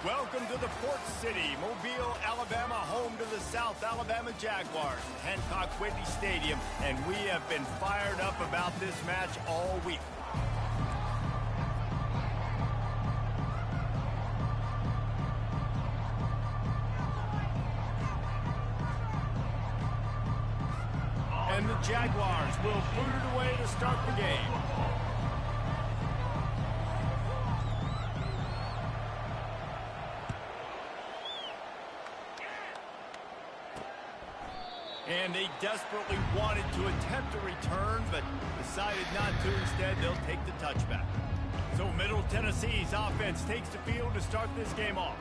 Welcome to the Port City, Mobile, Alabama, home to the South Alabama Jaguars, Hancock Whitney Stadium, and we have been fired up about this match all week. And the Jaguars will boot it away to start the game. And they desperately wanted to attempt a return, but decided not to. Instead, they'll take the touchback. So Middle Tennessee's offense takes the field to start this game off.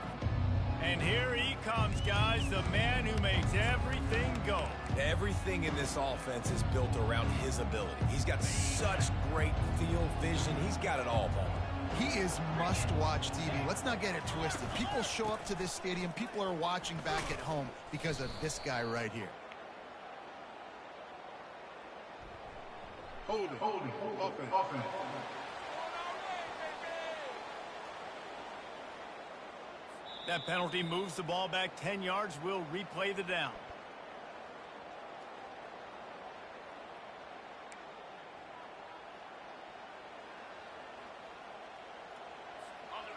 And here he comes, guys, the man who makes everything go. Everything in this offense is built around his ability. He's got such great field vision. He's got it all, Paul. He is must-watch TV. Let's not get it twisted. People show up to this stadium. People are watching back at home because of this guy right here. Hold it. Offense. That penalty moves the ball back 10 yards. We'll replay the down.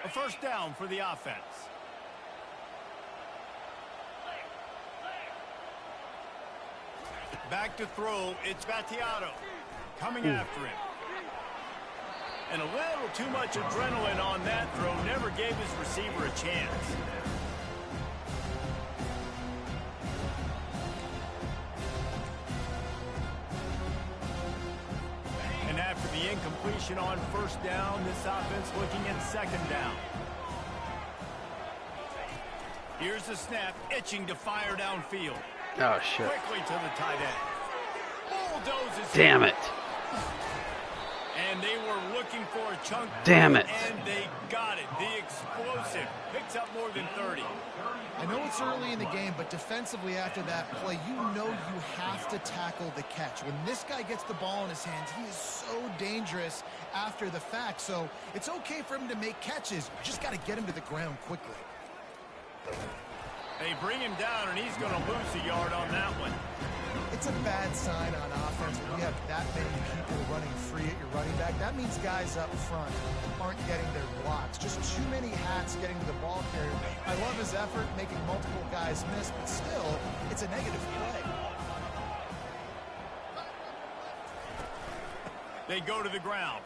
A first down for the offense. Back to throw. It's Battiato coming after him. And a little too much adrenaline on that throw. Never gave his receiver a chance. And after the incompletion on first down, this offense looking at second down. Here's the snap, itching to fire downfield. Oh, shit. Quickly to the tight end. Bulldozes. Damn it. And they were looking for a chunk. Damn it. And they got it. The explosive picks up more than 30. I know it's early in the game, but defensively after that play, you know you have to tackle the catch. When this guy gets the ball in his hands, he is so dangerous after the fact. So it's okay for him to make catches. You just got to get him to the ground quickly. They bring him down, and he's going to lose a yard on that one. It's a bad sign on offense when you have that many people running free at your running back. That means guys up front aren't getting their blocks. Just too many hats getting to the ball carrier. I love his effort making multiple guys miss, but still, it's a negative play. They go to the ground.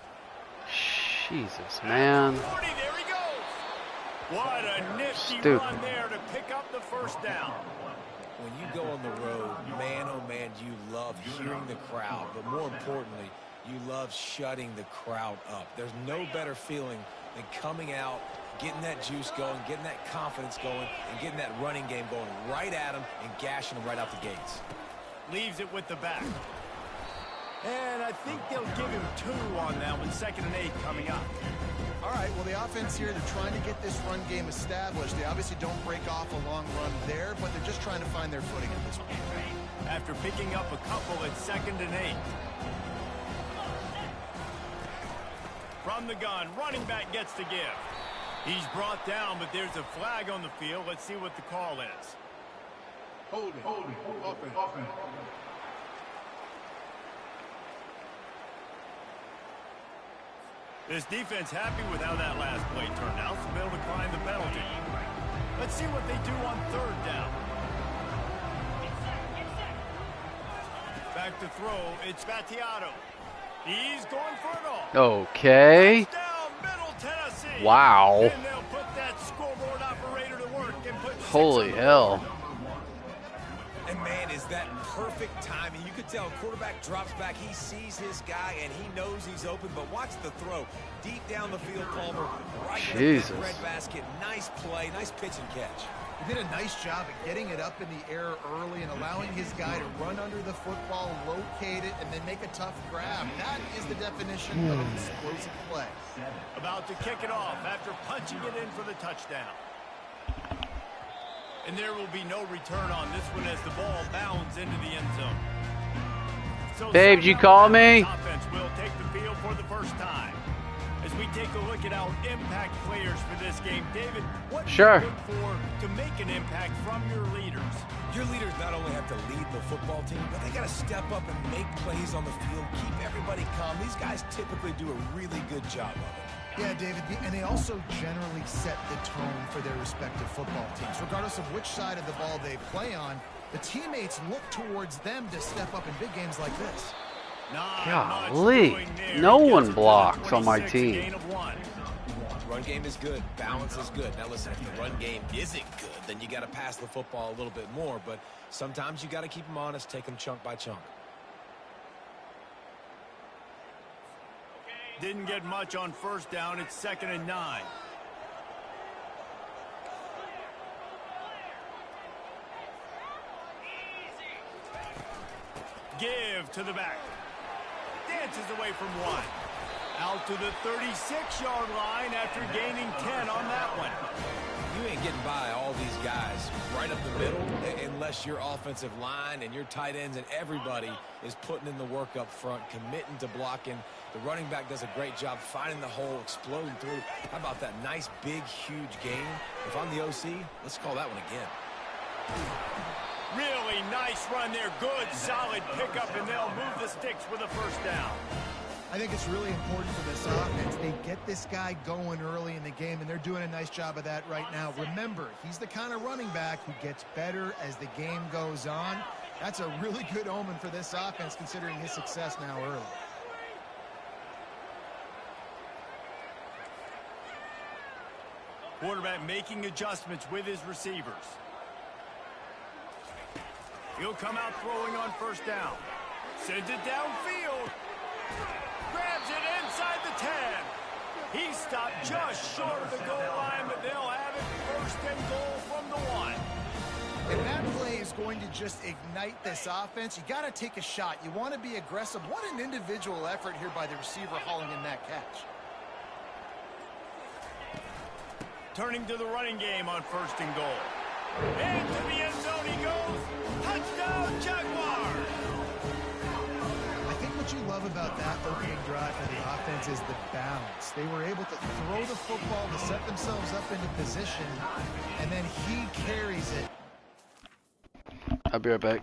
Jesus, man. 40, there he goes. What a nifty run there to pick up the first down. When you go on the road, man, oh man, you love hearing the crowd. But more importantly, you love shutting the crowd up. There's no better feeling than coming out, getting that juice going, getting that confidence going, and getting that running game going right at them and gashing them right out the gates. Leaves it with the back. And I think they'll give him 2 on that one. 2nd and 8 coming up. All right, well, the offense here, they're trying to get this run game established. They obviously don't break off a long run there, but they're just trying to find their footing at this point. After picking up a couple at 2nd and 8. From the gun, running back gets the give. He's brought down, but there's a flag on the field. Let's see what the call is. Hold it. Offense. This defense happy with how that last play turned out, so they'll decline the penalty. Let's see what they do on 3rd down. Back to throw, it's Battiato. He's going for it all. Okay. Down, Middle Tennessee. Wow. And they'll put that scoreboard operator to work and put 6 Holy on the hell. board. And man, is that perfect timing. You could tell quarterback drops back. He sees his guy, and he knows he's open. But watch the throw. Deep down the field, Palmer. Right in the red basket. Nice play. Nice pitch and catch. He did a nice job at getting it up in the air early and allowing his guy to run under the football, locate it, and then make a tough grab. That is the definition of an explosive play. About to kick it off after punching it in for the touchdown. And there will be no return on this one as the ball bounds into the end zone. So Babe, did you call me? Offense will take the field for the first time. As we take take a look at our impact players for this game. David, what do Sure. you look for to make an impact from your leaders? Your leaders not only have to lead the football team, but they got to step up and make plays on the field, keep everybody calm. These guys typically do a really good job of it. Yeah, David, and they also generally set the tone for their respective football teams. Regardless of which side of the ball they play on, the teammates look towards them to step up in big games like this. Golly, no one blocks on my team. Run game is good. Balance is good. Now listen, if the run game isn't good, then you got to pass the football a little bit more. But sometimes you got to keep them honest, take them chunk by chunk. Didn't get much on first down. It's 2nd and 9. Give to the back. Dances away from one. Out to the 36-yard line after gaining 10 on that one. You ain't getting by all these guys right up the middle unless your offensive line and your tight ends and everybody is putting in the work up front, committing to blocking. The running back does a great job finding the hole, exploding through. How about that nice, big, huge gain? If I'm the OC, let's call that one again. Really nice run there. Good, solid pickup, and they'll move the sticks with a first down. I think it's really important for this offense. They get this guy going early in the game, and they're doing a nice job of that right now. Remember, he's the kind of running back who gets better as the game goes on. That's a really good omen for this offense, considering his success now early. Quarterback making adjustments with his receivers. He'll come out throwing on first down. Sends it downfield. Grabs it inside the 10. He stopped just short of the goal line, but they'll have it 1st and goal from the 1. And that play is going to just ignite this offense. You got to take a shot. You want to be aggressive. What an individual effort here by the receiver hauling in that catch. Turning to the running game on 1st and goal. Into the end zone he goes. Touchdown, Jaguars! I think what you love about that opening drive for the offense is the balance. They were able to throw the football to set themselves up into position, and then he carries it. I'll be right back.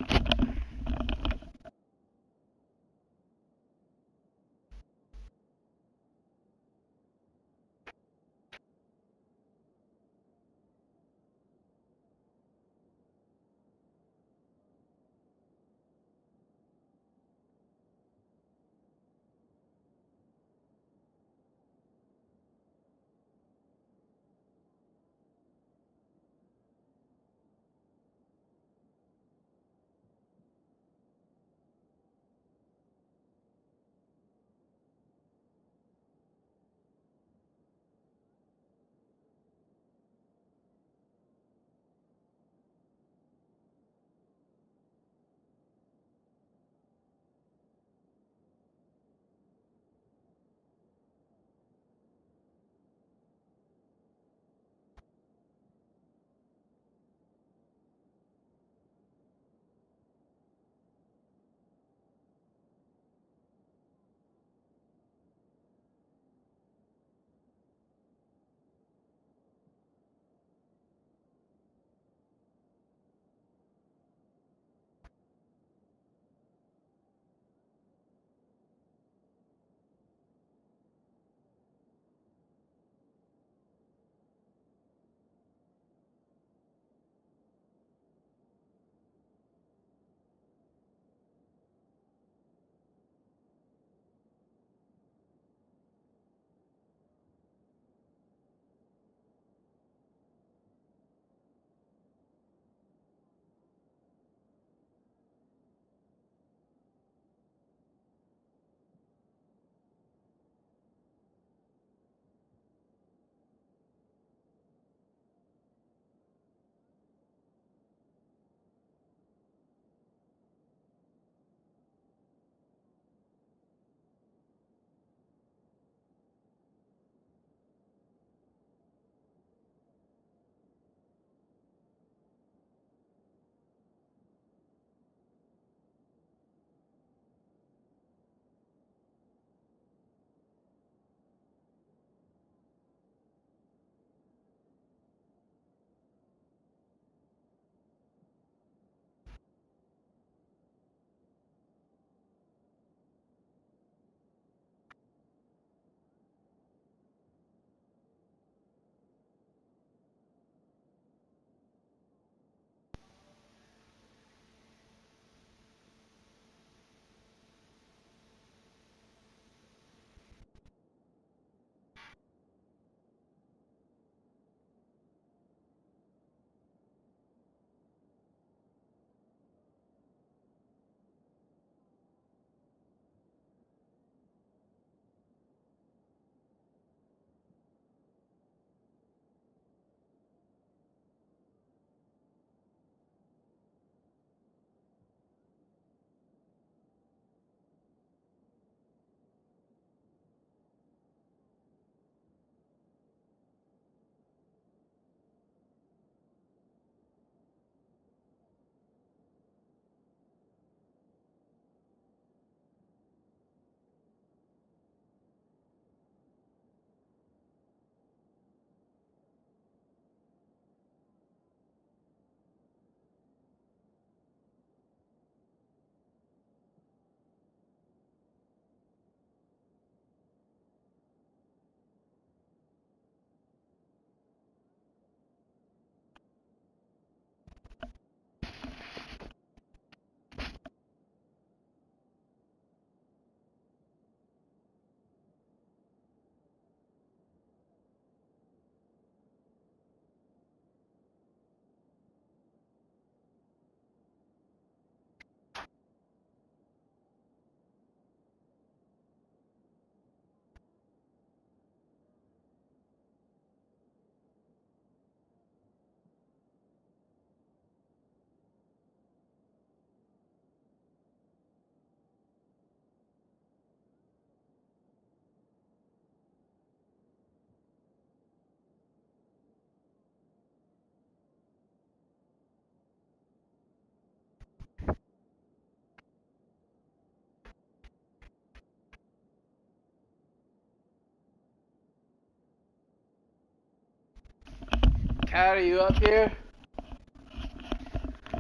Cat, are you up here?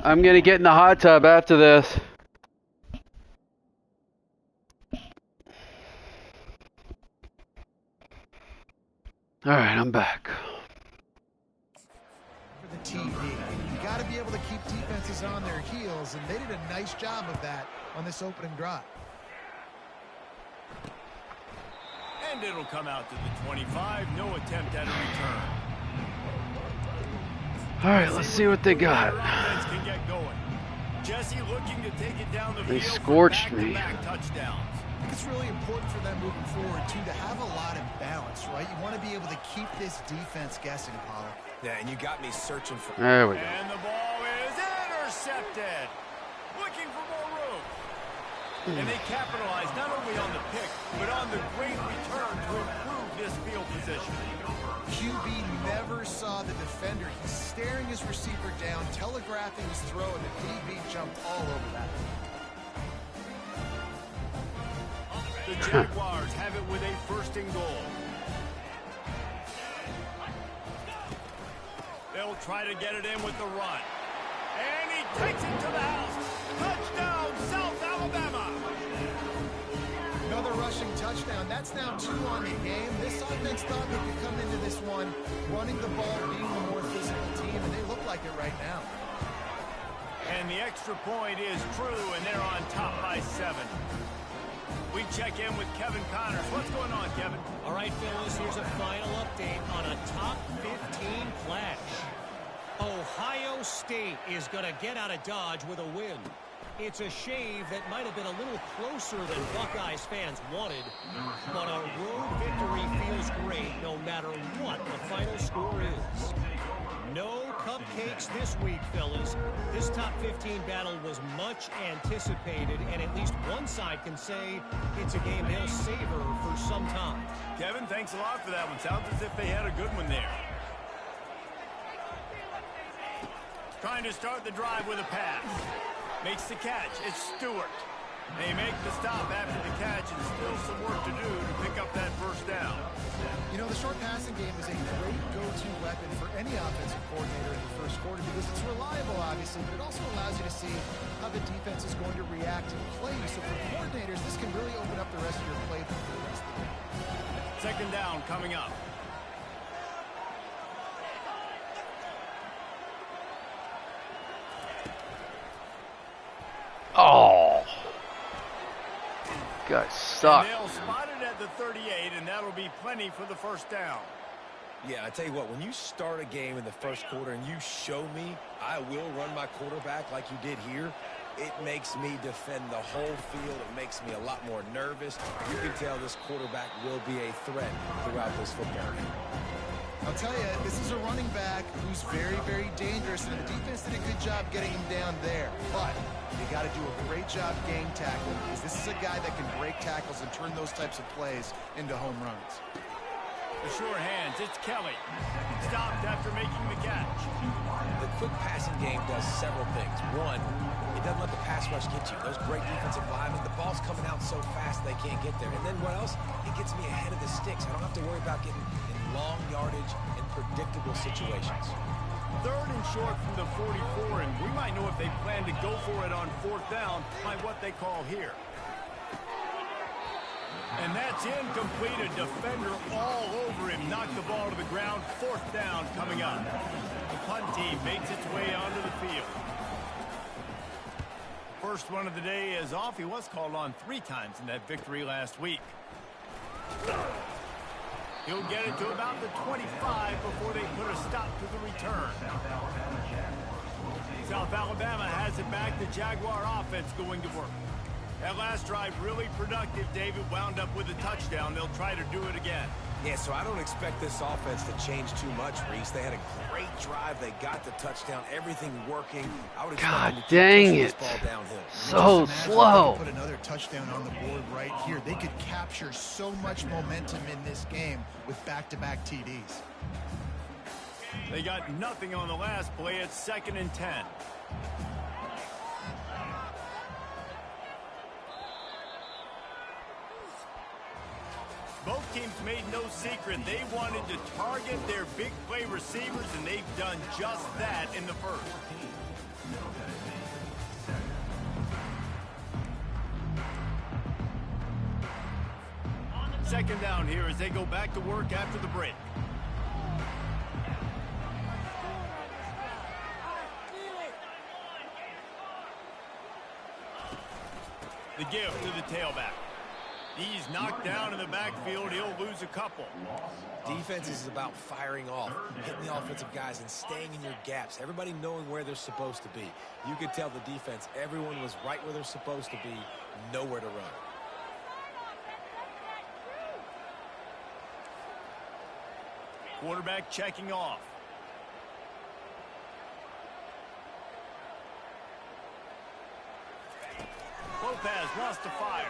I'm gonna get in the hot tub after this. Alright, I'm back. For the TV, you got to be able to keep defenses on their heels, and they did a nice job of that on this opening drive. And it'll come out to the 25. No attempt at a return. All right, let's see what they got. Can get going. Jesse looking to take it down the They field scorched for me. back-to-back touchdowns. I think it's really important for them moving forward, too, to have a lot of balance, right? You want to be able to keep this defense guessing, Apollo. Yeah, and you got me searching for... There we go. And the ball is intercepted. Looking for more room. And they capitalized not only on the pick, but on the great return to improve this field position. QB never saw the defender. He's staring his receiver down, telegraphing his throw, and the DB jumped all over that. The Jaguars have it with a first and goal. They'll try to get it in with the run. And he takes it to the house. Touchdown, South Alabama. Another rushing touchdown. That's now 2 on the game. This offense thought they could come into this one running the ball, being the more physical team, and they look like it right now. And the extra point is true, and they're on top by 7. We check in with Kevin Connors. What's going on, Kevin? All right, fellas, here's a final update on a top 15 clash. Ohio State is going to get out of Dodge with a win. It's a shave that might have been a little closer than Buckeyes fans wanted, but a road victory feels great no matter what the final score is. No cupcakes this week, fellas. This top 15 battle was much anticipated, and at least one side can say it's a game they'll savor for some time. Kevin, thanks a lot for that one. Sounds as if they had a good one there. Trying to start the drive with a pass. Makes the catch. It's Stewart. They make the stop after the catch, and still some work to do to pick up that first down. You know, the short passing game is a great go-to weapon for any offensive coordinator in the first quarter because it's reliable, obviously, but it also allows you to see how the defense is going to react and play you. So for coordinators, this can really open up the rest of your playbook for the rest of the game. Second down coming up. Oh, guys suck. And they'll spot it at the 38, and that'll be plenty for the first down. Yeah, I tell you what, when you start a game in the first quarter and you show me I will run my quarterback like you did here, it makes me defend the whole field. It makes me a lot more nervous. You can tell this quarterback will be a threat throughout this football game. I'll tell you, this is a running back who's very, very dangerous, and the defense did a good job getting him down there. But they got to do a great job game tackling because this is a guy that can break tackles and turn those types of plays into home runs. The sure hands, it's Kelly. Stopped after making the catch. The quick passing game does several things. One, it doesn't let the pass rush get you. Those great defensive linemen, the ball's coming out so fast they can't get there. And then what else? It gets me ahead of the sticks. I don't have to worry about getting in long yardage and predictable situations. Third and short from the 44, and we might know if they plan to go for it on fourth down by what they call here. And that's incomplete. A defender all over him. Knocked the ball to the ground. Fourth down coming up. The punt team makes its way onto the field. First one of the day is off. He was called on 3 times in that victory last week. He'll get it to about the 25 before they put a stop to the return. South Alabama has it back. The Jaguar offense going to work. That last drive really productive. David wound up with a touchdown. They'll try to do it again. Yeah, so I don't expect this offense to change too much, Reese. They had a great drive. They got the touchdown. Everything working. I would expect them to keep pushing this ball downhill. So slow. Put another touchdown on the board right here. They could capture so much momentum in this game with back-to-back TDs. They got nothing on the last play. It's 2nd and 10. Both teams made no secret they wanted to target their big play receivers, and they've done just that in the first. Second down here as they go back to work after the break. The give to the tailback. He's knocked down in the backfield. He'll lose a couple. Defense is about firing off, hitting the offensive guys, and staying in your gaps. Everybody knowing where they're supposed to be. You could tell the defense, everyone was right where they're supposed to be, nowhere to run. Quarterback checking off. Lopez wants to fire.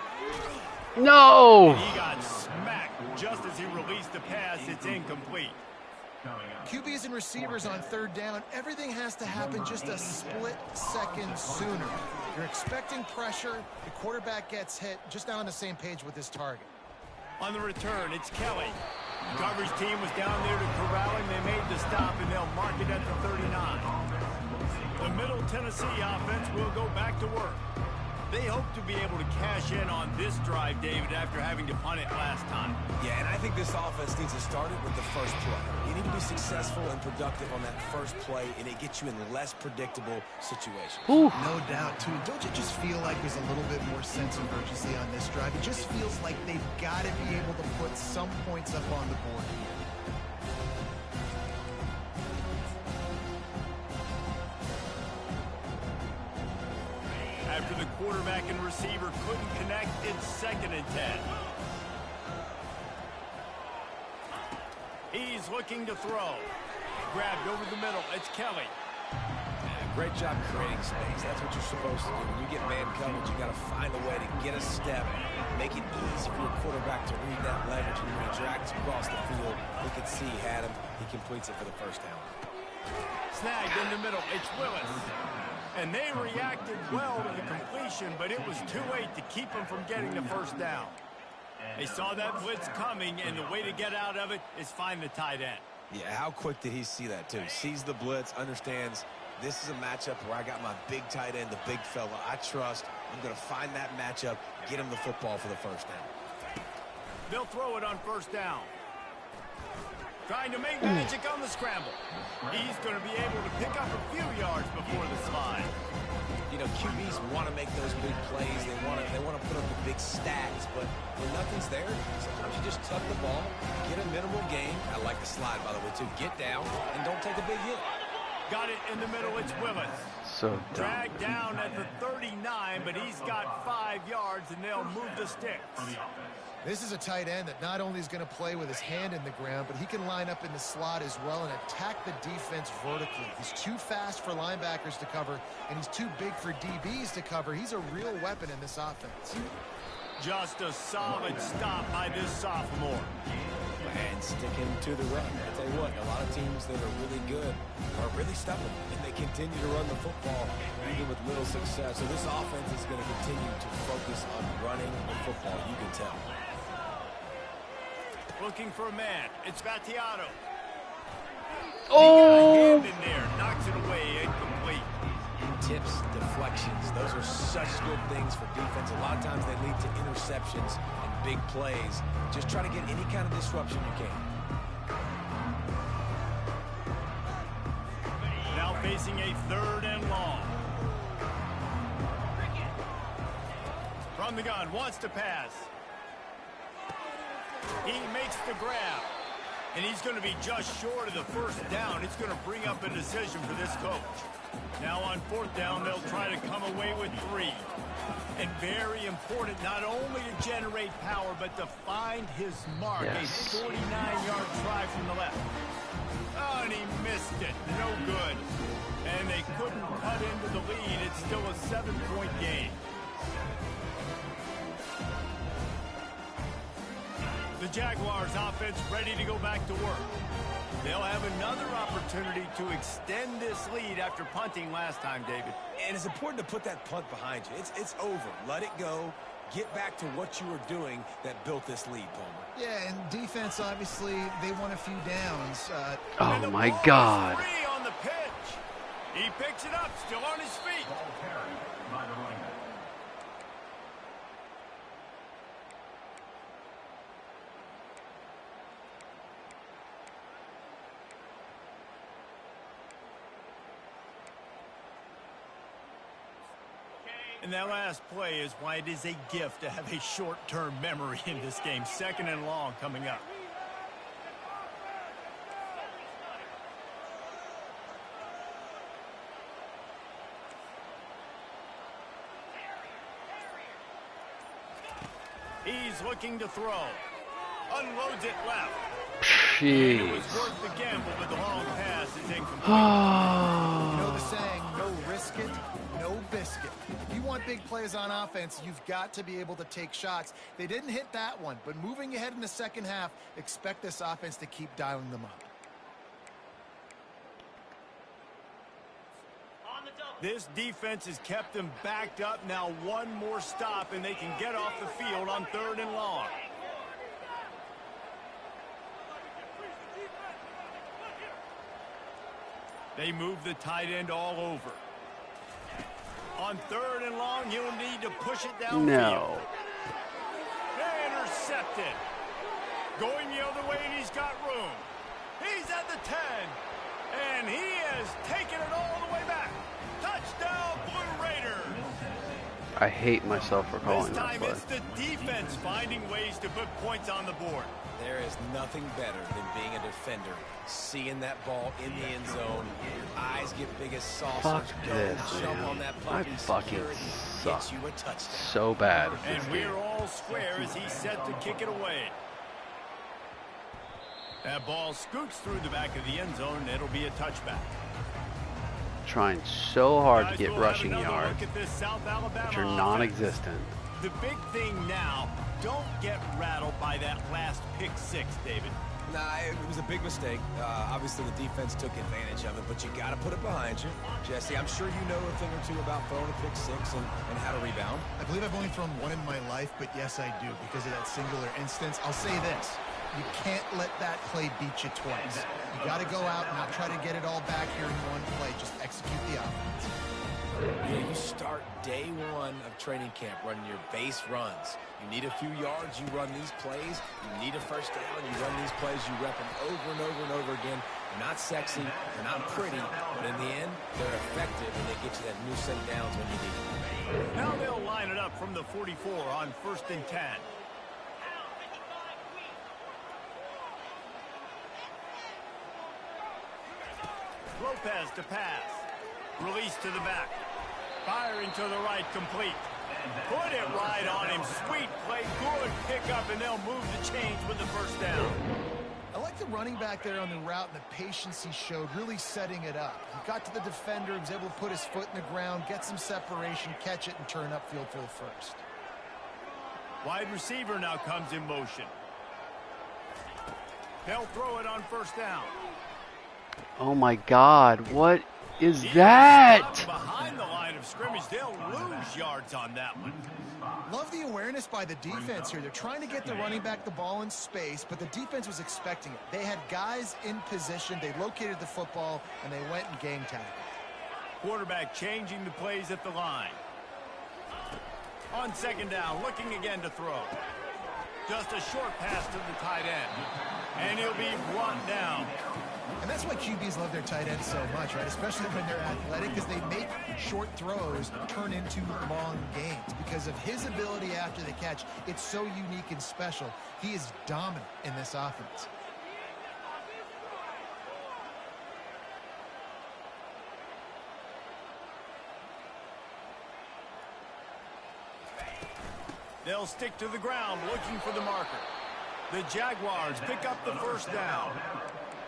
No! He got smacked just as he released the pass. It's incomplete. QBs and receivers on third down, everything has to happen just a split second sooner. You're expecting pressure, the quarterback gets hit, just not on the same page with his target. On the return, it's Kelly. The coverage team was down there to corral him. They made the stop, and they'll mark it at the 39. The Middle Tennessee offense will go back to work. They hope to be able to cash in on this drive, David, after having to punt it last time. Yeah, and I think this offense needs to start it with the first play. You need to be successful and productive on that first play, and it gets you in less predictable situations. Ooh. No doubt, too. Don't you just feel like there's a little bit more sense of urgency on this drive? It just feels like they've got to be able to put some points up on the board here. After the quarterback and receiver couldn't connect, it's 2nd and 10. He's looking to throw. Grabbed over the middle. It's Kelly. Yeah, great job creating space. That's what you're supposed to do. When you get man coverage, you got to find a way to get a step, make it easy for your quarterback to read that leverage. And when he drags across the field, we could see he had him. He completes it for the first down. Snagged in the middle. It's Willis. And they reacted well to the completion, but it was too late to keep them from getting the first down. They saw that blitz coming, and the way to get out of it is find the tight end. Yeah, how quick did he see that, too? Sees the blitz, understands this is a matchup where I got my big tight end, the big fella I trust. I'm going to find that matchup, get him the football for the first down. They'll throw it on first down. Trying to make magic on the scramble. He's going to be able to pick up a few yards before the slide. You know, QBs want to make those big plays. They want to put up the big stats, but when nothing's there, sometimes you just tuck the ball, get a minimal gain. I like the slide, by the way, too. Get down and don't take a big hit. Got it in the middle. It's Willis. So dumb. Dragged down at the 39, but he's got 5 yards, and they'll move the sticks. This is a tight end that not only is going to play with his hand in the ground, but he can line up in the slot as well and attack the defense vertically. He's too fast for linebackers to cover, and he's too big for DBs to cover. He's a real weapon in this offense. Just a solid stop by this sophomore. And sticking to the run. I tell you what, a lot of teams that are really good are really stubborn, and they continue to run the football even with little success. So this offense is going to continue to focus on running the football. You can tell. Looking for a man. It's Vattiato. Oh! He got a hand in there. Knocks it away. Incomplete. Tips, deflections, those are such good things for defense. A lot of times they lead to interceptions and big plays. Just try to get any kind of disruption you can. Now facing a 3rd and long. From the gun, wants to pass. He makes the grab. And he's going to be just short of the first down. It's going to bring up a decision for this coach. Now on 4th down, they'll try to come away with 3. And very important, not only to generate power, but to find his mark. Yes. A 49-yard try from the left. Oh, and he missed it. No good. And they couldn't cut into the lead. It's still a 7-point game. The Jaguars offense ready to go back to work. They'll have another opportunity to extend this lead after punting last time, David. And it's important to put that punt behind you. It's over. Let it go. Get back to what you were doing that built this lead, Palmer. Yeah, and defense, obviously, they won a few downs. Oh my God. Free on the pitch. He picks it up, still on his feet. And that last play is why it is a gift to have a short-term memory in this game. 2nd and long coming up. He's looking to throw. Unloads it left. Jeez. It was worth the gamble, but the long pass is incomplete. You know the saying, no risk it, no biscuit. If you want big plays on offense, you've got to be able to take shots. They didn't hit that one, but moving ahead in the second half, expect this offense to keep dialing them up. This defense has kept them backed up. Now one more stop, and they can get off the field on 3rd and long. They move the tight end all over. On 3rd and long, he'll need to push it downfield. No. They intercepted. Going the other way, and he's got room. He's at the 10. And he has taken it all the way back. Touchdown, Blue Raiders. I hate myself for calling This that time play. it's the defense finding ways to put points on the board. There is nothing better than being a defender, seeing that ball in the end zone, your eyes get big as sausage, Fuck go this, jump man. on that I puppy, fucking security suck gets you a touchdown. so bad at this And game. we're all square as he's set to kick it away. That ball scoots through the back of the end zone, and it'll be a touchback. Trying so hard to Guys, get we'll have rushing another yards, look at this South Alabama which are offense. non-existent. The big thing now, don't get rattled by that last pick 6, David. Nah, it was a big mistake. Obviously, the defense took advantage of it, but you got to put it behind you. Jesse, I'm sure you know a thing or two about throwing a pick 6 and how to rebound. I believe I've only thrown one in my life, but yes, I do, because of that singular instance. I'll say this. You can't let that play beat you twice. You got to go out and not try to get it all back here in one play. Just execute the offense. Yeah, you start day 1 of training camp running your base runs. You need a few yards, you run these plays. You need a first down, you run these plays. You rep them over and over and over again. They're not sexy, they're not pretty, but in the end, they're effective, and they get you that new set of downs when you need it. Now they'll line it up from the 44 on 1st and 10. Lopez to pass. Release to the back. Firing to the right, complete. Put it right on him. Sweet play, good pickup, and they'll move the chains with the first down. I like the running back there on the route and the patience he showed, really setting it up. He got to the defender, he was able to put his foot in the ground, get some separation, catch it, and turn upfield for the first. Wide receiver now comes in motion. They'll throw it on 1st down. Oh my God, what is that? Behind the line of scrimmage, they'll lose yards on that one. Love the awareness by the defense here. They're trying to get the running back the ball in space, but the defense was expecting it. They had guys in position, they located the football, and they went and game tackled. Quarterback changing the plays at the line. On 2nd down, looking again to throw. Just a short pass to the tight end. And he'll be brought down. And that's why QBs love their tight ends so much, right? Especially when they're athletic, because they make short throws turn into long gains. Because of his ability after the catch, it's so unique and special. He is dominant in this offense. They'll stick to the ground, looking for the marker. The Jaguars pick up the first down.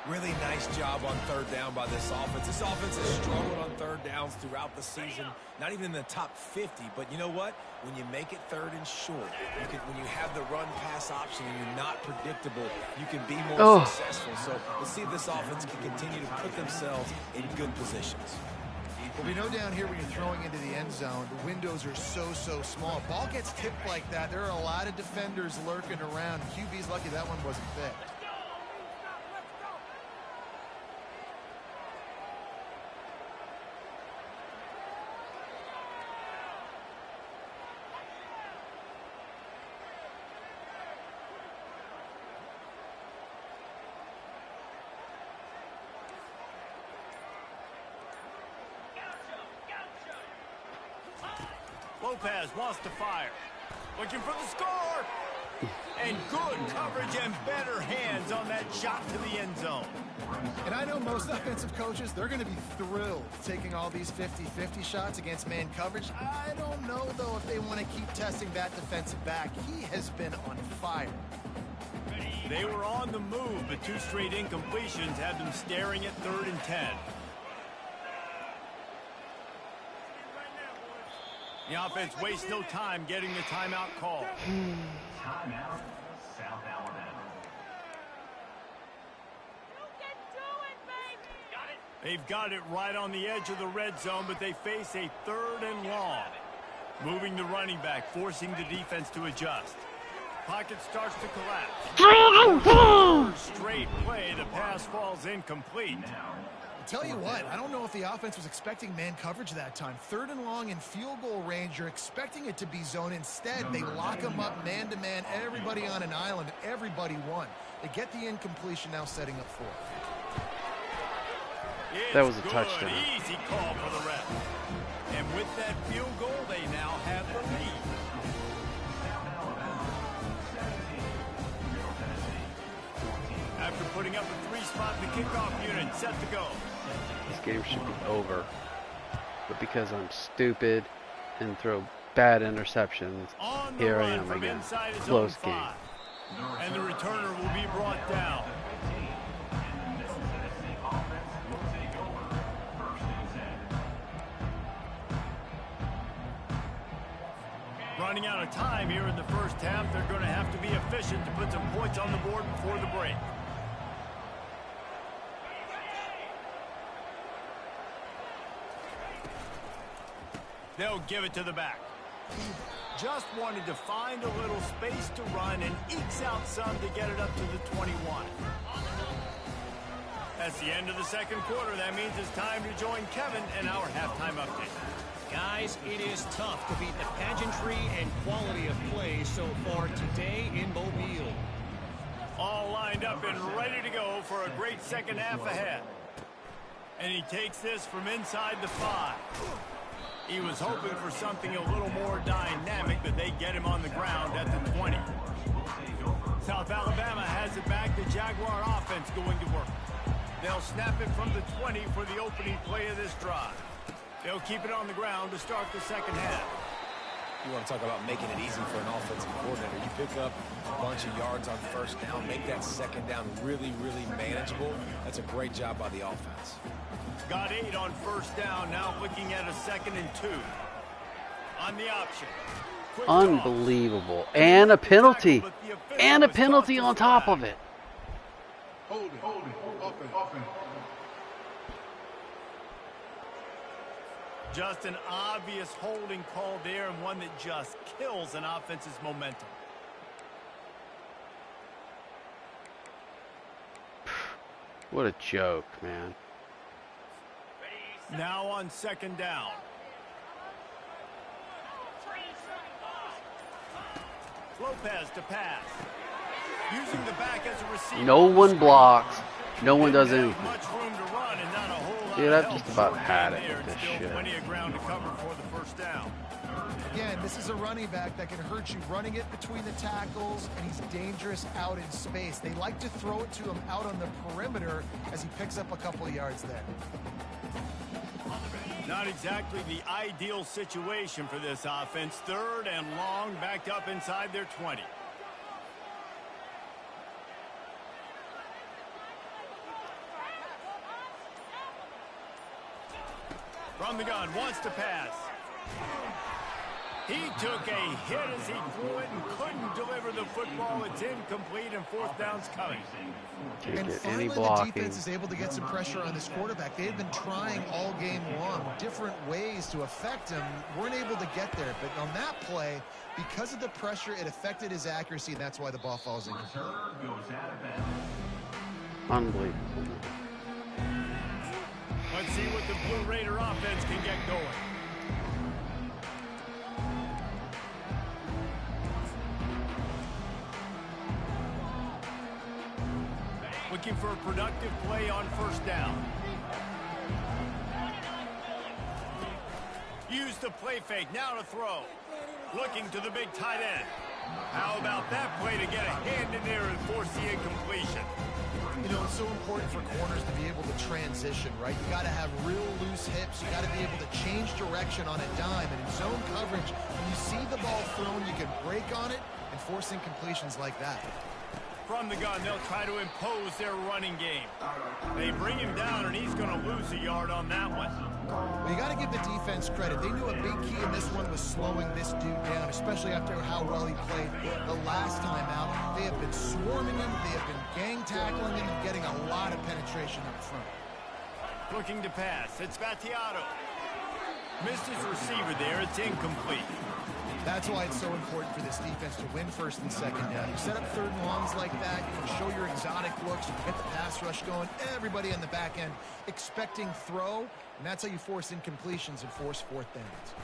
Really nice job on 3rd down by this offense. This offense has struggled on 3rd downs throughout the season. Not even in the top 50, but you know what? When you make it 3rd and short, when you have the run-pass option and you're not predictable, you can be more successful. So let's see if this offense can continue to put themselves in good positions. Well, we know down here when you're throwing into the end zone, the windows are so small. Ball gets tipped like that, there are a lot of defenders lurking around. QB's lucky that one wasn't picked. Lopez wants to fire. Looking for the score. And good coverage and better hands on that shot to the end zone. And I know most offensive coaches, they're going to be thrilled taking all these 50-50 shots against man coverage. I don't know, though, if they want to keep testing that defensive back. He has been on fire. They were on the move, but 2 straight incompletions had them staring at 3rd and 10. The offense wastes no time getting the timeout call. Timeout, South Alabama. You can do it, baby! They've got it right on the edge of the red zone, but they face a 3rd and long. Moving the running back, forcing the defense to adjust. Pocket starts to collapse. Straight play, the pass falls incomplete. Tell you what, I don't know if the offense was expecting man coverage that time. 3rd and long in field goal range, you're expecting it to be zone. Instead, they lock them up man-to-man, everybody on an island, and everybody won. They get the incompletion, now setting up 4th. That was a Good, touchdown. Easy call for the ref. And with that field goal, they now have the lead. After putting up a 3-spot, the kickoff unit set to go. This game should be over. But because I'm stupid and throw bad interceptions, On the here I run am from again. inside his Close own game. 5. And the returner will be brought down. Running out of time here in the first half, they're going to have to be efficient to put some points on the board before the break. They'll give it to the back. Just wanted to find a little space to run and ekes out some to get it up to the 21. That's the end of the second quarter. That means it's time to join Kevin in our halftime update. Guys, it is tough to beat the pageantry and quality of play so far today in Mobile. All lined up and ready to go for a great second half ahead. And he takes this from inside the 5. He was hoping for something a little more dynamic, but they get him on the ground at the 20. South Alabama has it back. The Jaguar offense going to work. They'll snap it from the 20 for the opening play of this drive. They'll keep it on the ground to start the second half. You want to talk about making it easy for an offensive coordinator. You pick up a bunch of yards on first down, make that second down really manageable. That's a great job by the offense. Got 8 on first down, now looking at a 2nd and 2. On the option. Quick Unbelievable. And a penalty. And a penalty on top of it. Hold it, offense. Just an obvious holding call there, and one that just kills an offense's momentum. What a joke, man. Now on 2nd down. Lopez to pass. Using the back as a receiver. No one blocks. No one does Didn't anything. have much room to run and not a whole lot Dude, of I've help just about for had him it there. with this Still shit. plenty of ground to cover for the first down. Again, this is a running back that can hurt you running it between the tackles, and he's dangerous out in space. They like to throw it to him out on the perimeter as he picks up a couple of yards there. Not exactly the ideal situation for this offense. 3rd and long, backed up inside their 20. From the gun, wants to pass. He took a hit as he threw it and couldn't deliver the football. It's incomplete and fourth down's coming. And finally the defense is able to get some pressure on this quarterback. They had been trying all game long different ways to affect him. Weren't able to get there. But on that play, because of the pressure, it affected his accuracy, and that's why the ball falls in. Unbelievable. Let's see what the Blue Raider offense can get going. Looking for a productive play on first down. Use the play fake, now to throw. Looking to the big tight end. How about that play to get a hand in there and force the incompletion? You know, it's so important for corners to be able to transition, right? You got to have real loose hips. You got to be able to change direction on a dime. And in zone coverage, when you see the ball thrown, you can break on it and force incompletions like that. From the gun, they'll try to impose their running game. They bring him down, and he's going to lose a yard on that one. Well, you got to give the defense credit. They knew a big key in this one was slowing this dude down, especially after how well he played the last time out. They have been swarming him. They have been gang tackling him and getting a lot of penetration up front. Looking to pass. It's Battiato. Missed his receiver there. It's incomplete. That's why it's so important for this defense to win first and second down. You set up third and longs like that, you can show your exotic looks, you can get the pass rush going, everybody on the back end expecting throw, and that's how you force incompletions and force fourth downs.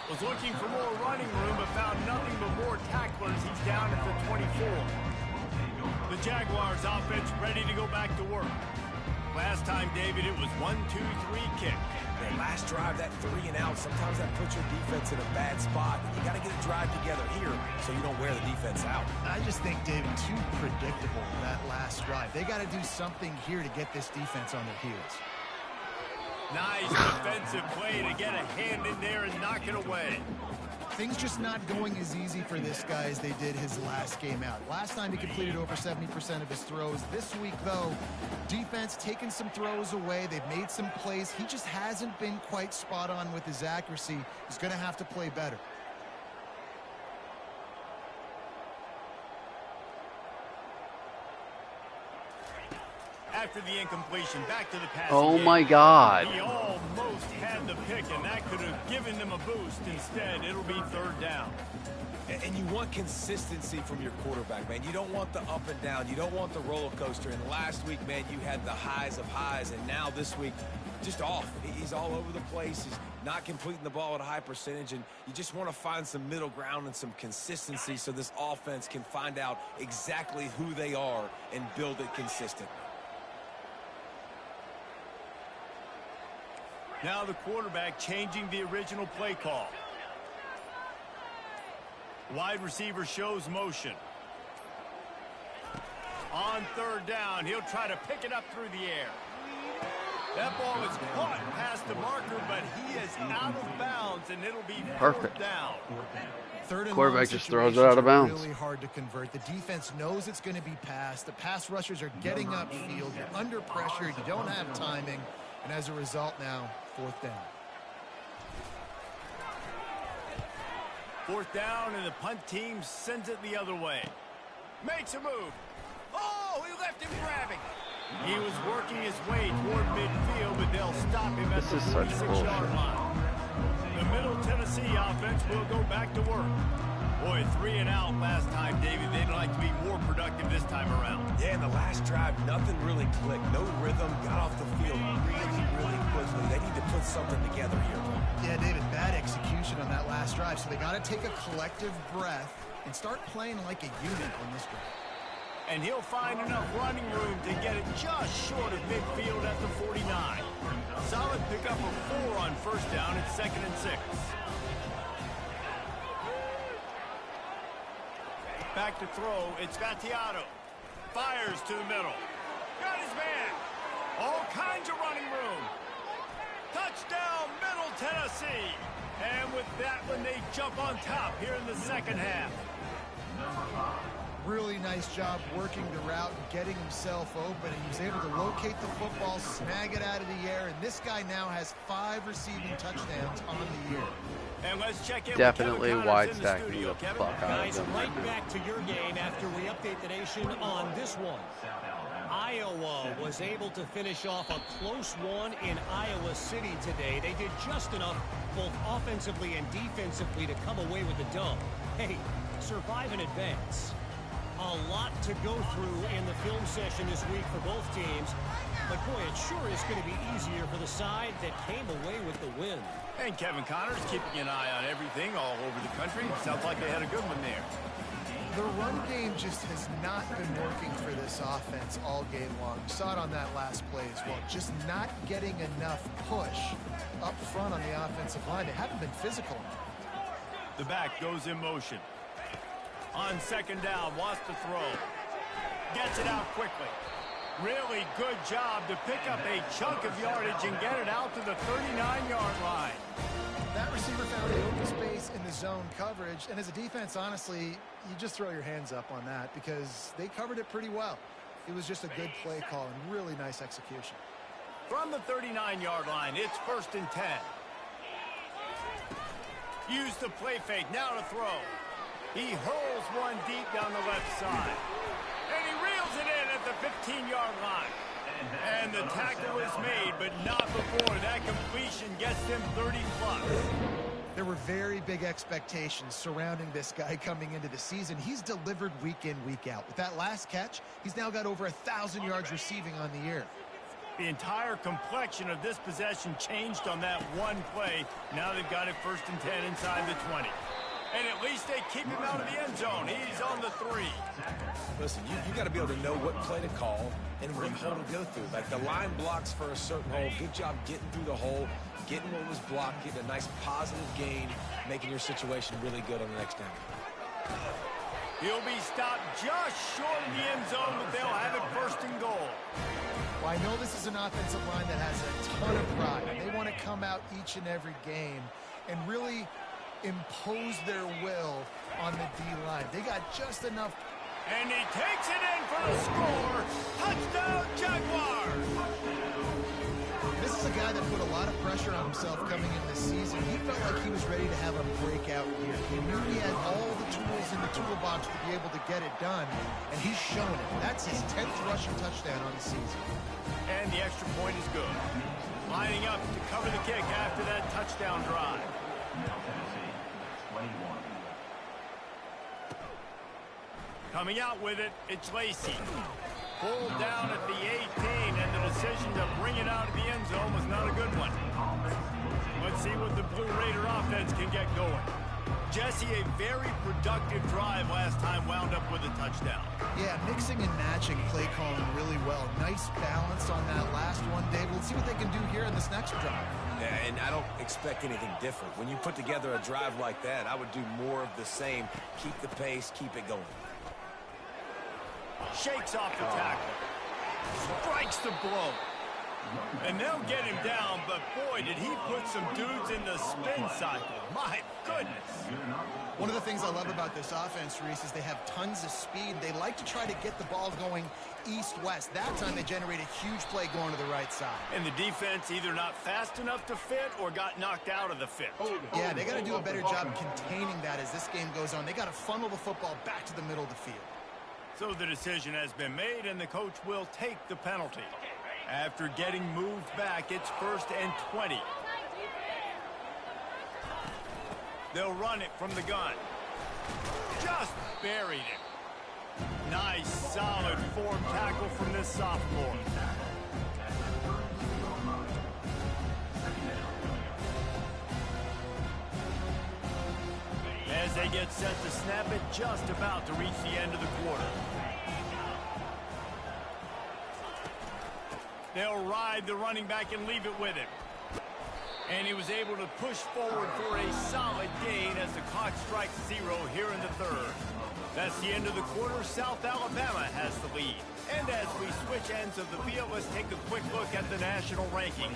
Was looking for more running room, but found nothing but more tacklers. He's down at the 24. The Jaguars offense ready to go back to work. Last time, David, it was 1-2-3 kick. That last drive, that 3 and out, sometimes that puts your defense in a bad spot. You got to get a drive together here so you don't wear the defense out. I just think, David, too predictable that last drive. They got to do something here to get this defense on their heels. Nice defensive play to get a hand in there and knock it away. Things just not going as easy for this guy as they did his last game out. Last time he completed over 70% of his throws. This week, though, defense taking some throws away. They've made some plays. He just hasn't been quite spot on with his accuracy. He's going to have to play better. After the incompletion, back to the pass. Oh game. my God. He almost had the pick, and that could have given them a boost. Instead, it'll be third down. And you want consistency from your quarterback, man. You don't want the up and down. You don't want the roller coaster. And last week, man, you had the highs of highs, and now this week, just off. He's all over the place. He's not completing the ball at a high percentage, and you just want to find some middle ground and some consistency so this offense can find out exactly who they are and build it consistent. Now the quarterback changing the original play call. Wide receiver shows motion. On third down, he'll try to pick it up through the air. That ball is caught past the marker, but he is out of bounds, and it'll be perfect down. Third and quarterback long just throws it out of bounds. Really hard to convert. The defense knows it's going to be passed. The pass rushers are getting upfield. You're under pressure. You don't have timing. And as a result now, fourth down. Fourth down, and the punt team sends it the other way. Makes a move. Oh, he left him grabbing. He was working his way toward midfield, but they'll stop him at the 46-yard line. The Middle Tennessee offense will go back to work. Boy, 3 and out last time, David. They'd like to be more productive this time around. Yeah, in the last drive, nothing really clicked. No rhythm, got off the field really quickly. They need to put something together here. Yeah, David, bad execution on that last drive. So they got to take a collective breath and start playing like a unit on this drive. And he'll find enough running room to get it just short of midfield at the 49. Solid pickup of 4 on first down. It's 2nd and 6. Back to throw. It's Battiato. Fires to the middle. Got his man. All kinds of running room. Touchdown, Middle Tennessee. And with that one, they jump on top here in the second half. Really nice job working the route and getting himself open. And he was able to locate the football, snag it out of the air, and this guy now has 5 receiving touchdowns on the year. And let's check in Definitely with Kevin Connors wide in the stacking studio. the Kevin? fuck out of Guys, them. right back to your game after we update the nation on this one. Iowa was able to finish off a close one in Iowa City today. They did just enough both offensively and defensively to come away with the dub. Hey, survive and advance. A lot to go through in the film session this week for both teams. But boy, it sure is going to be easier for the side that came away with the win. And Kevin Connors keeping an eye on everything all over the country. Sounds like they had a good one there. The run game just has not been working for this offense all game long. You saw it on that last play as well. Just not getting enough push up front on the offensive line. They haven't been physical. The back goes in motion. On second down, wants to throw. Gets it out quickly. Really good job to pick up a chunk of yardage and get it out to the 39-yard line. That receiver found the open space in the zone coverage. And as a defense, honestly, you just throw your hands up on that because they covered it pretty well. It was just a good play call and really nice execution. From the 39-yard line, it's 1st and 10. Use the play fake, now to throw. He hurls one deep down the left side. And he reels it in at the 15-yard line. And the tackle is made, but not before that completion gets them 30-plus. There were very big expectations surrounding this guy coming into the season. He's delivered week in, week out. With that last catch, he's now got over 1,000 yards receiving on the year. The entire complexion of this possession changed on that one play. Now they've got it 1st and 10 inside the 20. And at least they keep him out of the end zone. He's on the 3. Listen, you got to be able to know what play to call and what hole to go through. Like the line blocks for a certain hole. Good job getting through the hole, getting what was blocked, getting a nice positive gain, making your situation really good on the next down. He'll be stopped just short of the end zone, but they'll have it 1st and goal. Well, I know this is an offensive line that has a ton of pride. They want to come out each and every game and really impose their will on the D-line. They got just enough. And he takes it in for the score. Touchdown, Jaguars! This is a guy that put a lot of pressure on himself coming in this season. He felt like he was ready to have a breakout year. He knew he had all the tools in the toolbox to be able to get it done, and he's shown it. That's his 10th rushing touchdown on the season. And the extra point is good. Lining up to cover the kick after that touchdown drive. Coming out with it, it's Lacey. Pulled down at the 18, and the decision to bring it out of the end zone was not a good one. Let's see what the Blue Raider offense can get going. Jesse, a very productive drive last time, wound up with a touchdown. Yeah, mixing and matching play calling really well. Nice balance on that last one, Dave. Let's see what they can do here in this next drive. Yeah, and I don't expect anything different. When you put together a drive like that, I would do more of the same. Keep the pace, keep it going. Shakes off the tackle. Strikes the blow. And they'll get him down, but boy, did he put some dudes in the spin cycle. My goodness. One of the things I love about this offense, Reese, is they have tons of speed. They like to try to get the ball going east-west. That time they generate a huge play going to the right side. And the defense either not fast enough to fit or got knocked out of the fit. Yeah, they got to do a better job containing that as this game goes on. They got to funnel the football back to the middle of the field. So the decision has been made, and the coach will take the penalty. After getting moved back, it's 1st and 20. They'll run it from the gun. Just buried him. Nice, solid form tackle from this sophomore. As they get set to snap it, just about to reach the end of the quarter. They'll ride the running back and leave it with him. And he was able to push forward for a solid gain as the clock strikes 0 here in the 3rd. That's the end of the quarter. South Alabama has the lead. And as we switch ends of the field, let's take a quick look at the national rankings.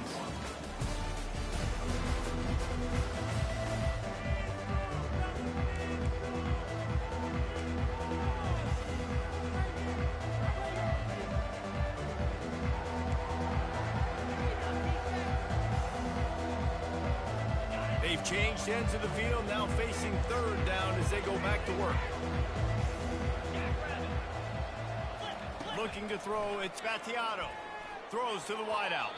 They've changed ends of the field, now facing third down as they go back to work. Looking to throw, it's Battiato. Throws to the wideout.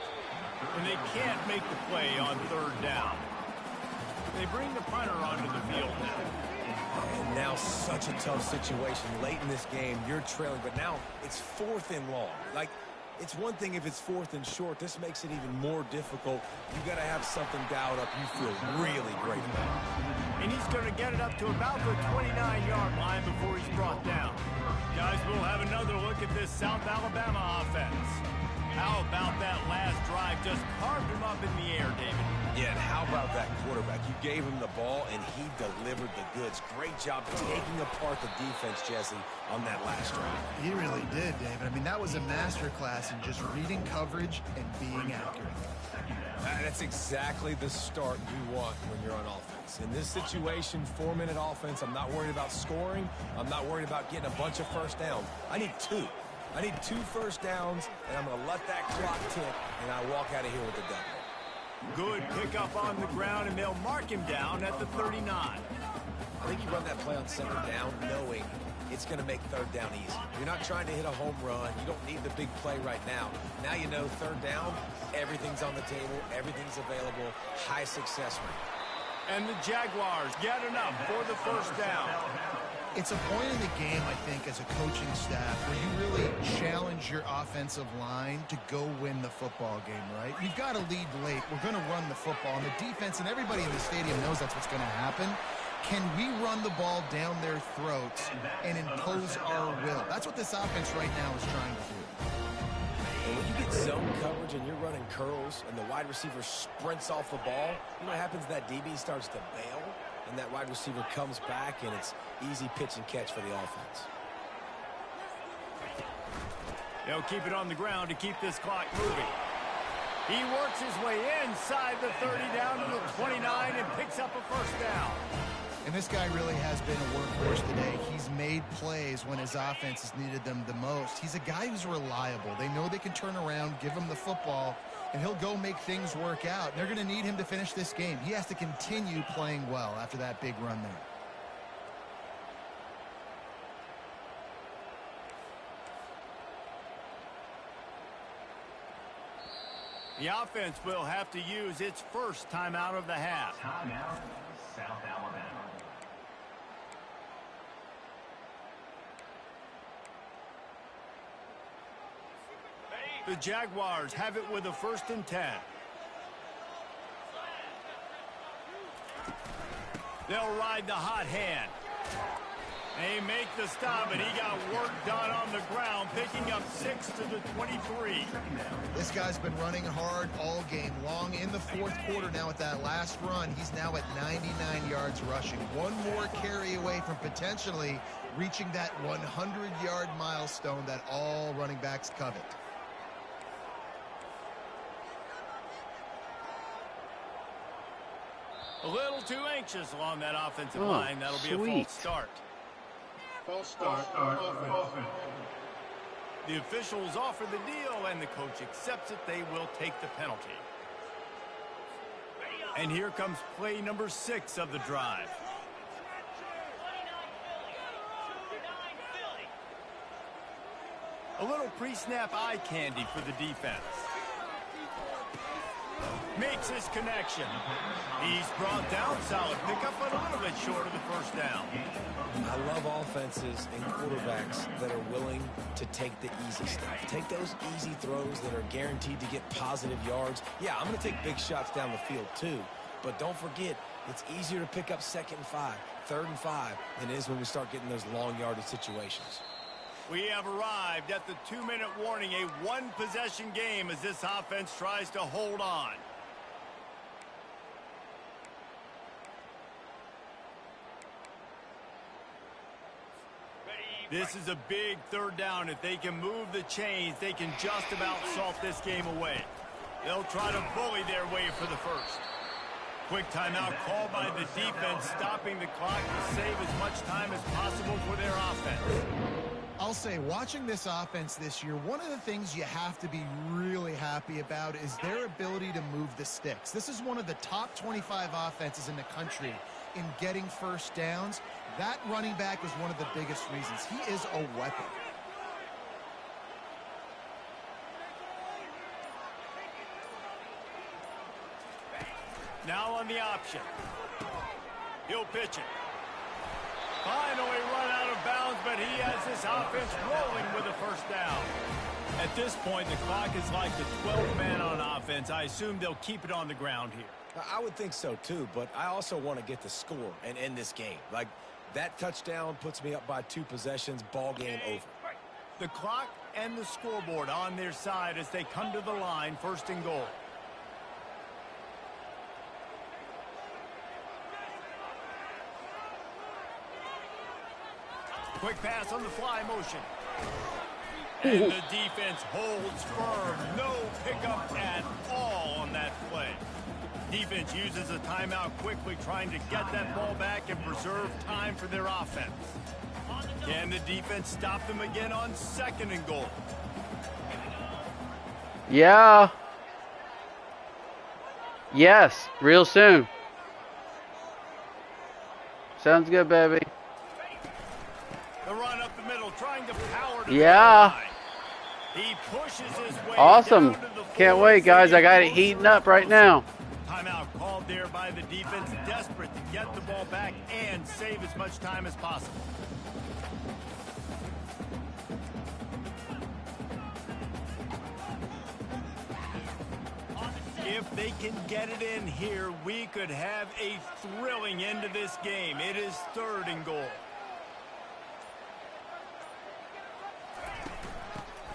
And they can't make the play on third down. They bring the punter onto the field now. And now such a tough situation. Late in this game, you're trailing, but now it's 4th and long. Like, it's one thing if it's 4th and short. This makes it even more difficult. You got to have something dialed up you feel really great about. And he's going to get it up to about the 29-yard line before he's brought down. Guys, we'll have another look at this South Alabama offense. How about that last drive? Just carved him up in the air, David. Yeah, and how about that quarterback? You gave him the ball, and he delivered the goods. Great job taking apart the defense, Jesse, on that last drive. He really did, David. I mean, that was a masterclass in just reading coverage and being accurate. That's exactly the start you want when you're on offense. In this situation, 4-minute offense, I'm not worried about scoring. I'm not worried about getting a bunch of first downs. I need 2. I need 2 first downs, and I'm going to let that clock tick, and I walk out of here with the W. Good pickup on the ground, and they'll mark him down at the 39. I think you run that play on 2nd down knowing it's going to make 3rd down easy. You're not trying to hit a home run. You don't need the big play right now. Now you know 3rd down, everything's on the table, everything's available, high success rate. And the Jaguars get enough for the first down. It's a point in the game, I think, as a coaching staff where you really challenge your offensive line to go win the football game, right? We've got to lead late. We're going to run the football. And the defense and everybody in the stadium knows that's what's going to happen. Can we run the ball down their throats and impose our will? That's what this offense right now is trying to do. And when you get zone coverage and you're running curls and the wide receiver sprints off the ball, you know what happens? That DB starts to bail, and that wide receiver comes back, and it's easy pitch and catch for the offense. They'll keep it on the ground to keep this clock moving. He works his way inside the 30 down to the 29 and picks up a first down. And this guy really has been a workhorse today. He's made plays when his offense has needed them the most. He's a guy who's reliable. They know they can turn around, give him the football, and he'll go make things work out. They're going to need him to finish this game. He has to continue playing well after that big run there. The offense will have to use its first timeout of the half. Timeout, South Alabama. The Jaguars have it with a 1st and 10. They'll ride the hot hand. They make the stop, and he got work done on the ground, picking up 6 to the 23. This guy's been running hard all game long. In the 4th quarter now at that last run, he's now at 99 yards rushing. One more carry away from potentially reaching that 100-yard milestone that all running backs covet. A little too anxious along that offensive line. That'll be a false start. False start. Offense. The officials offer the deal, and the coach accepts it. They will take the penalty. And here comes play number 6 of the drive. A little pre-snap eye candy for the defense. Makes his connection. He's brought down, solid pickup, but a little bit short of the first down. I love offenses and quarterbacks that are willing to take the easy stuff. Take those easy throws that are guaranteed to get positive yards. Yeah, I'm going to take big shots down the field too, but don't forget, it's easier to pick up 2nd and 5, 3rd and 5 than it is when we start getting those long yardage situations. We have arrived at the 2-minute warning, a one-possession game as this offense tries to hold on. This is a big 3rd down. If they can move the chains, they can just about salt this game away. They'll try to bully their way for the first. Quick timeout called by the defense, stopping the clock to save as much time as possible for their offense. I'll say, watching this offense this year, one of the things you have to be really happy about is their ability to move the sticks. This is one of the top 25 offenses in the country in getting first downs. That running back is one of the biggest reasons. He is a weapon. Now on the option. He'll pitch it. Finally run out of bounds, but he has this offense rolling with a first down. At this point, the clock is like the 12th man on offense. I assume they'll keep it on the ground here. I would think so, too, but I also want to get the score and end this game. Like, that touchdown puts me up by 2 possessions, ball game over. The clock and the scoreboard on their side as they come to the line, 1st and goal. Quick pass on the fly motion. And the defense holds firm. No pickup at all on that play. Defense uses a timeout quickly, trying to get that ball back and preserve time for their offense. Can the defense stop them again on 2nd and goal? Yeah. Yes, real soon. Sounds good, baby. The run up the middle, trying to power to yeah. He pushes his way awesome. Down to the Can't wait, guys. I got it heating up right now. Timeout called there by the defense, desperate to get the ball back and save as much time as possible. If they can get it in here, we could have a thrilling end to this game. It is 3rd and goal.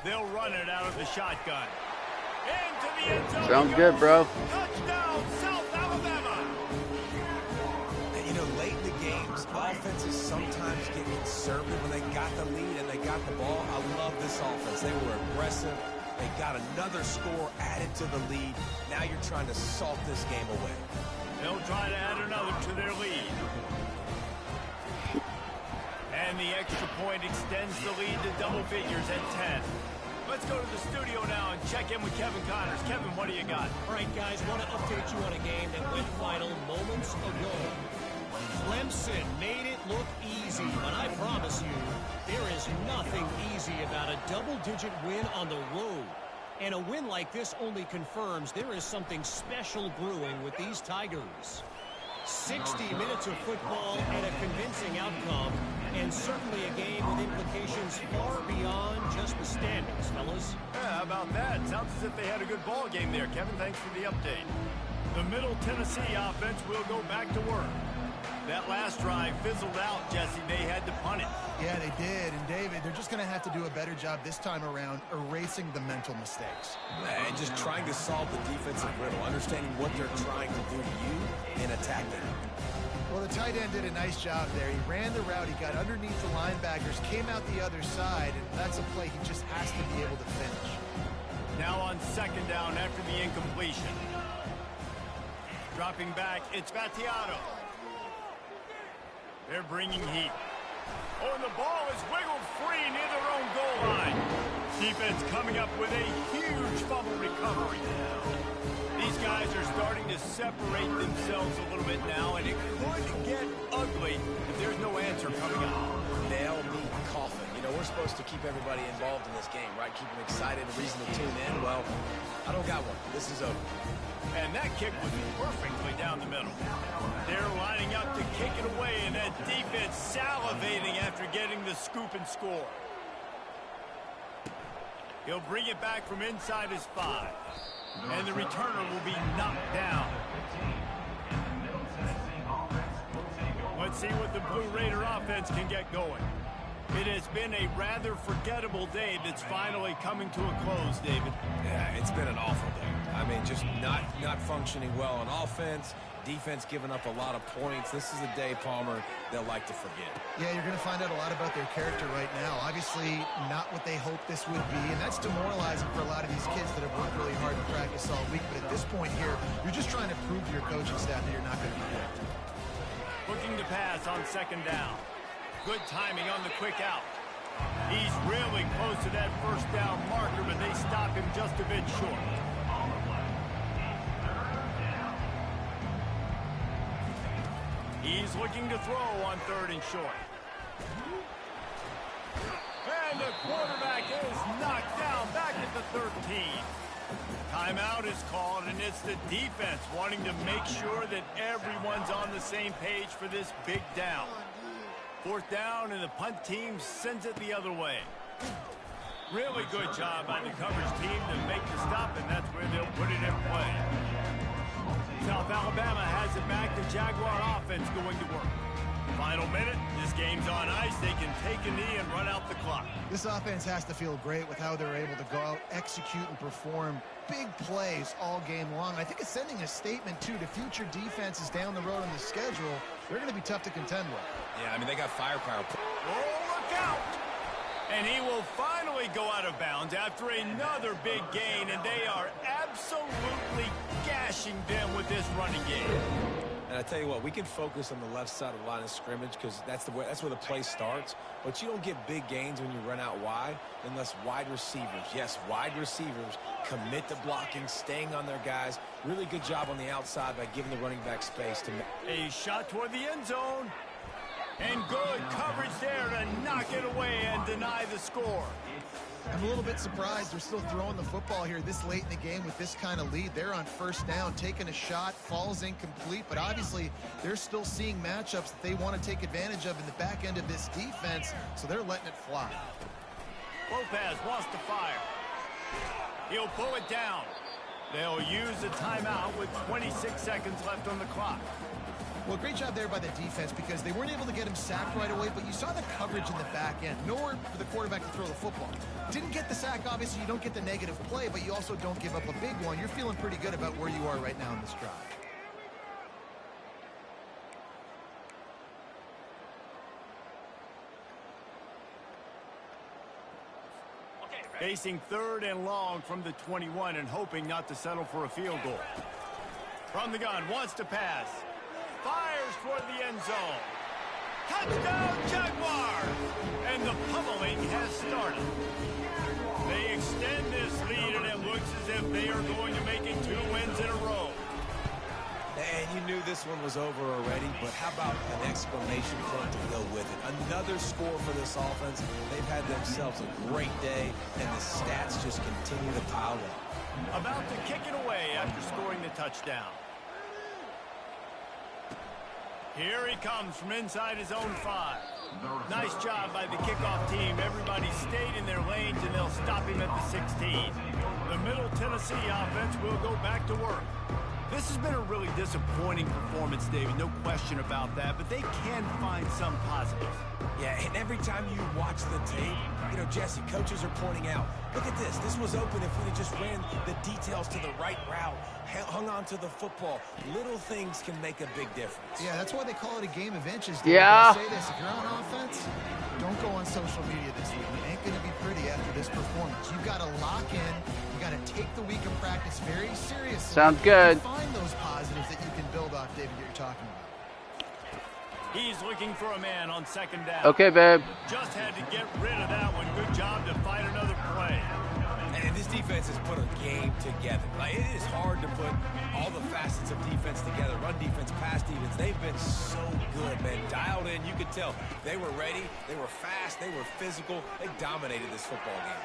They'll run it out of the shotgun. Into the end zone. Sounds good, bro. Touchdown, South Alabama. And, you know, late in the games, offenses sometimes get conservative when they got the lead and they got the ball. I love this offense. They were aggressive. They got another score added to the lead. Now you're trying to salt this game away. They'll try to add another to their lead. And the extra point extends the lead to double figures at 10. Let's go to the studio now and check in with Kevin Connors. Kevin, what do you got? All right, guys, want to update you on a game that went final moments ago. Clemson made it look easy, but I promise you, there is nothing easy about a double-digit win on the road. And a win like this only confirms there is something special brewing with these Tigers. 60 minutes of football and a convincing outcome, and certainly a game with implications far beyond just the standings, fellas. Yeah, how about that? Sounds as if they had a good ball game there. Kevin, thanks for the update. The Middle Tennessee offense will go back to work. That last drive fizzled out, Jesse. They had to punt it. Yeah, they did. And, David, they're just going to have to do a better job this time around erasing the mental mistakes. And just trying to solve the defensive riddle, understanding what they're trying to do to you and attacking. Well, the tight end did a nice job there. He ran the route. He got underneath the linebackers, came out the other side, and that's a play he just has to be able to finish. Now on 2nd down after the incompletion. Dropping back, it's Vattiato. They're bringing heat. Oh, and the ball is wiggled free near their own goal line. Defense coming up with a huge fumble recovery. These guys are starting to separate themselves a little bit now, and it could get ugly if there's no answer coming up. Nail me coffin. You know, we're supposed to keep everybody involved in this game, right? Keep them excited, a reason to tune in. Well, I don't got one. This is over. And that kick was perfectly down the middle. They're lining up to kick it away, and that defense salivating after getting the scoop and score. He'll bring it back from inside his 5. And the returner will be knocked down. Let's see what the Blue Raider offense can get going. It has been a rather forgettable day that's finally coming to a close, David. Yeah, it's been an awful day. I mean, just not functioning well on offense. Defense giving up a lot of points. This is a day, Palmer, they'll like to forget. Yeah, you're going to find out a lot about their character right now. Obviously, not what they hoped this would be, and that's demoralizing for a lot of these kids that have worked really hard in practice all week. But at this point here, you're just trying to prove to your coaching staff that you're not going to be whipped. Looking to pass on 2nd down. Good timing on the quick out. He's really close to that first down marker, but they stop him just a bit short. He's looking to throw on 3rd and short. And the quarterback is knocked down back at the 13. Timeout is called, and it's the defense wanting to make sure that everyone's on the same page for this big down. 4th down, and the punt team sends it the other way. Really good job by the coverage team to make the stop, and that's where they'll put it in play. South Alabama has it back. The Jaguar offense going to work. Final minute. This game's on ice. They can take a knee and run out the clock. This offense has to feel great with how they're able to go out, execute, and perform big plays all game long. I think it's sending a statement, too, to future defenses down the road on the schedule. They're going to be tough to contend with. Yeah, I mean, they got firepower. Oh, look out! And he will finally go out of bounds after another big gain, and they are absolutely gashing them with this running game. And I tell you what, we can focus on the left side of the line of scrimmage because that's where the play starts. But you don't get big gains when you run out wide unless wide receivers, yes, wide receivers, commit to blocking, staying on their guys. Really good job on the outside by giving the running back space to make. A shot toward the end zone. And good coverage there to knock it away and deny the score. I'm a little bit surprised they're still throwing the football here this late in the game with this kind of lead. They're on 1st down, taking a shot, falls incomplete, but obviously they're still seeing matchups that they want to take advantage of in the back end of this defense, so they're letting it fly. Lopez wants to fire. He'll pull it down. They'll use a timeout with 26 seconds left on the clock. Well, great job there by the defense because they weren't able to get him sacked right away, but you saw the coverage in the back end. Nowhere for the quarterback to throw the football. Didn't get the sack, obviously. You don't get the negative play, but you also don't give up a big one. You're feeling pretty good about where you are right now in this drive. Facing 3rd and long from the 21 and hoping not to settle for a field goal. From the gun, wants to pass. Fires toward the end zone. Touchdown, Jaguars! And the pummeling has started. They extend this lead, and it looks as if they are going to make it 2 wins in a row. And you knew this one was over already, but how about an exclamation point to go with it? Another score for this offense. They've had themselves a great day, and the stats just continue to pile up. About to kick it away after scoring the touchdown. Here he comes from inside his own 5. Nice job by the kickoff team. Everybody stayed in their lanes, and they'll stop him at the 16. The Middle Tennessee offense will go back to work. This has been a really disappointing performance, David, no question about that, but they can find some positives. Yeah, and every time you watch the tape, you know, Jesse, coaches are pointing out, look at this. This was open if we had just ran the details to the right route, hung on to the football. Little things can make a big difference. Yeah, that's why they call it a game of inches. David. Yeah. I'll say this, if you're on offense, don't go on social media this week. It ain't going to be pretty after this performance. You've got to lock in. You got to take the week of practice very seriously. Sounds good. Find those positives that you can build off, David, that you're talking about. He's looking for a man on 2nd down. Okay, babe. Just had to get rid of that one. Good job to find another play. And this defense has put a game together. Like, it is hard to put all the facets of defense together. Run defense, pass defense. They've been so good, man. Dialed in. You could tell they were ready. They were fast. They were physical. They dominated this football game.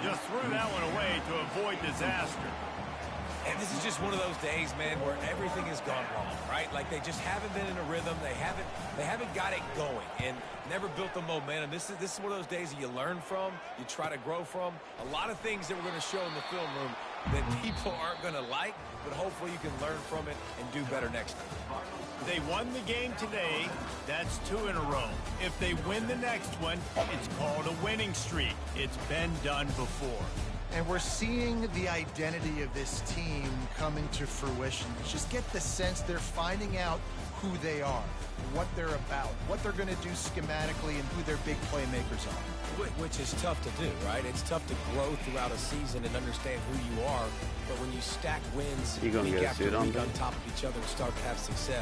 Just threw that one away to avoid disaster. And this is just one of those days, man, where everything has gone wrong, right? Like they just haven't been in a rhythm. They haven't got it going and never built the momentum. This is one of those days that you learn from, you try to grow from. A lot of things that we're going to show in the film room that people aren't going to like, but hopefully you can learn from it and do better next time. They won the game today. That's 2 in a row. If they win the next one, it's called a winning streak. It's been done before. And we're seeing the identity of this team come into fruition. Just get the sense they're finding out who they are, what they're about, what they're going to do schematically, and who their big playmakers are. Which is tough to do, right? It's tough to grow throughout a season and understand who you are. But when you stack wins You gonna week get a after suit on, week Ben? on top of each other and start to have success,